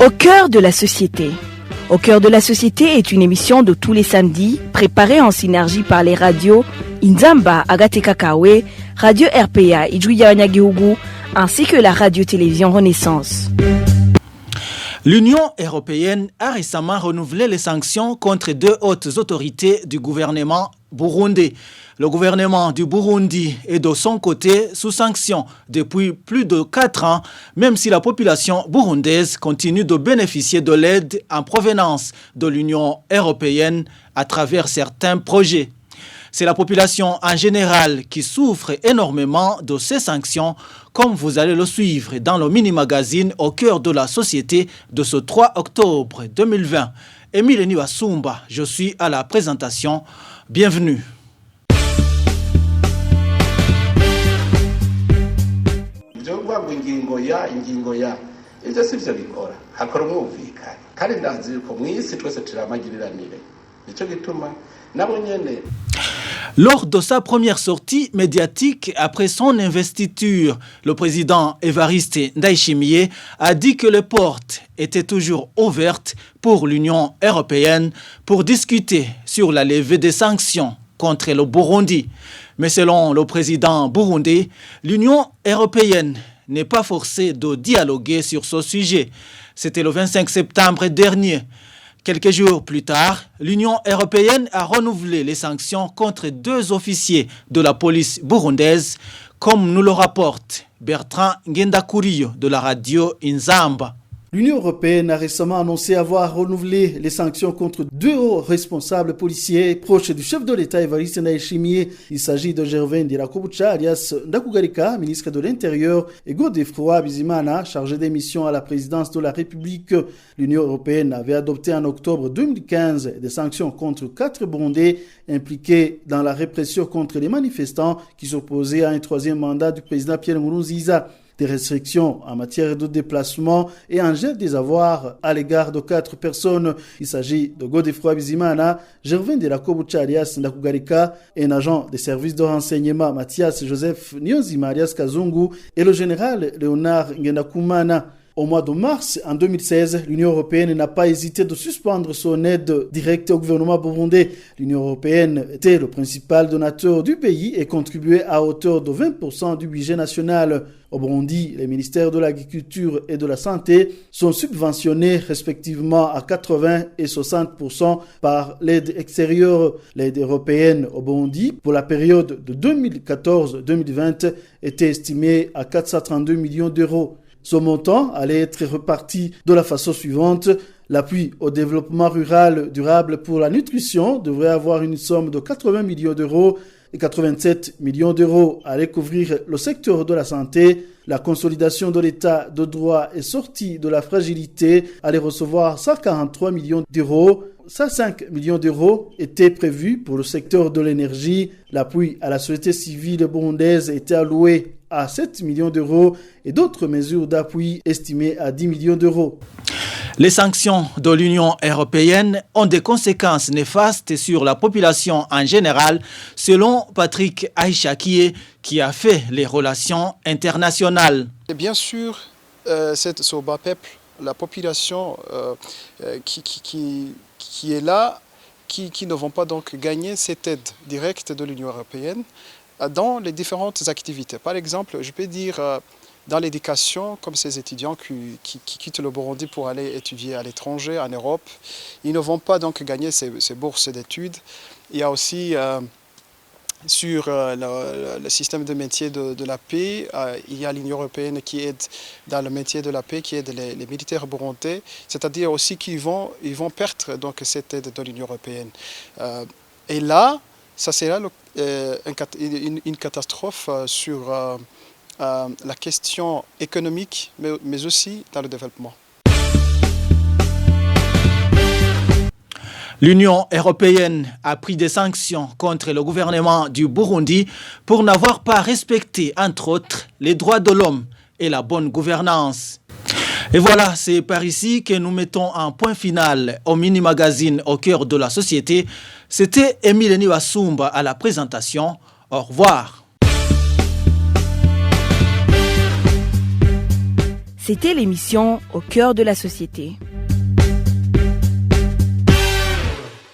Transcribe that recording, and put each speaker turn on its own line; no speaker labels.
Au cœur de la société. Au cœur de la société est une émission de tous les samedis, préparée en synergie par les radios Inzamba Agatekakawe, Radio RPA Ijwi Wanyagihugu, ainsi que la radio-télévision Renaissance.
L'Union européenne a récemment renouvelé les sanctions contre deux hautes autorités du gouvernement burundais. Le gouvernement du Burundi est de son côté sous sanction depuis plus de 4 ans, même si la population burundaise continue de bénéficier de l'aide en provenance de l'Union européenne à travers certains projets. C'est la population en général qui souffre énormément de ces sanctions, comme vous allez le suivre dans le mini-magazine Au cœur de la société de ce 3 octobre 2020. Émile Niwasumba, je suis à la présentation. Bienvenue. Lors de sa première sortie médiatique après son investiture, le président Évariste Ndayishimiye a dit que les portes étaient toujours ouvertes pour l'Union européenne pour discuter sur la levée des sanctions contre le Burundi. Mais selon le président burundais, l'Union européenne n'est pas forcée de dialoguer sur ce sujet. C'était le 25 septembre dernier. Quelques jours plus tard, l'Union européenne a renouvelé les sanctions contre deux officiers de la police burundaise, comme nous le rapporte Bertrand Ngendakuriyo de la radio Inzamba.
L'Union européenne a récemment annoncé avoir renouvelé les sanctions contre deux hauts responsables policiers proches du chef de l'État Évariste Ndayishimiye. Il s'agit de Gervais Ndirakobucha, alias Ndakugarika, ministre de l'Intérieur, et Godefroid Bizimana, chargé des missions à la présidence de la République. L'Union européenne avait adopté en octobre 2015 des sanctions contre 4 Burundais impliqués dans la répression contre les manifestants qui s'opposaient à un troisième mandat du président Pierre Nkurunziza. Des restrictions en matière de déplacement et en gel des avoirs à l'égard de 4 personnes. Il s'agit de Godefroid Bizimana, Gervais Ndirakobucha alias Ndakugarika, un agent des services de renseignement Mathias Joseph Niyonzima alias Kazungu et le général Léonard Ngendakumana. Au mois de mars en 2016, l'Union européenne n'a pas hésité de suspendre son aide directe au gouvernement burundais. L'Union européenne était le principal donateur du pays et contribuait à hauteur de 20% du budget national. Au Burundi, les ministères de l'Agriculture et de la Santé sont subventionnés respectivement à 80 et 60% par l'aide extérieure. L'aide européenne au Burundi pour la période de 2014-2020 était estimée à 432 millions d'euros. Ce montant allait être reparti de la façon suivante. L'appui au développement rural durable pour la nutrition devrait avoir une somme de 80 millions d'euros et 87 millions d'euros allait couvrir le secteur de la santé. La consolidation de l'état de droit et sortie de la fragilité allait recevoir 143 millions d'euros. 105 millions d'euros étaient prévus pour le secteur de l'énergie. L'appui à la société civile burundaise était alloué à 7 millions d'euros et d'autres mesures d'appui estimées à 10 millions d'euros.
Les sanctions de l'Union européenne ont des conséquences néfastes sur la population en général, selon Patrick Aïchakié, qui a fait les relations internationales.
Et bien sûr, ce bas peuple, la population qui est là, qui ne vont pas donc gagner cette aide directe de l'Union européenne dans les différentes activités. Par exemple, je peux dire dans l'éducation, comme ces étudiants qui quittent le Burundi pour aller étudier à l'étranger, en Europe, ils ne vont pas donc gagner ces bourses d'études. Il y a aussi sur le système de métier de la paix, il y a l'Union européenne qui aide dans le métier de la paix, qui aide les militaires burundais, c'est-à-dire aussi qu'ils vont perdre donc cette aide de l'Union européenne. Et là, ça sera une catastrophe sur la question économique, mais aussi dans le développement.
L'Union européenne a pris des sanctions contre le gouvernement du Burundi pour n'avoir pas respecté, entre autres, les droits de l'homme et la bonne gouvernance. Et voilà, c'est par ici que nous mettons un point final au mini-magazine Au cœur de la société. C'était Émile Niwasumba à la présentation. Au revoir.
C'était l'émission Au cœur de la société.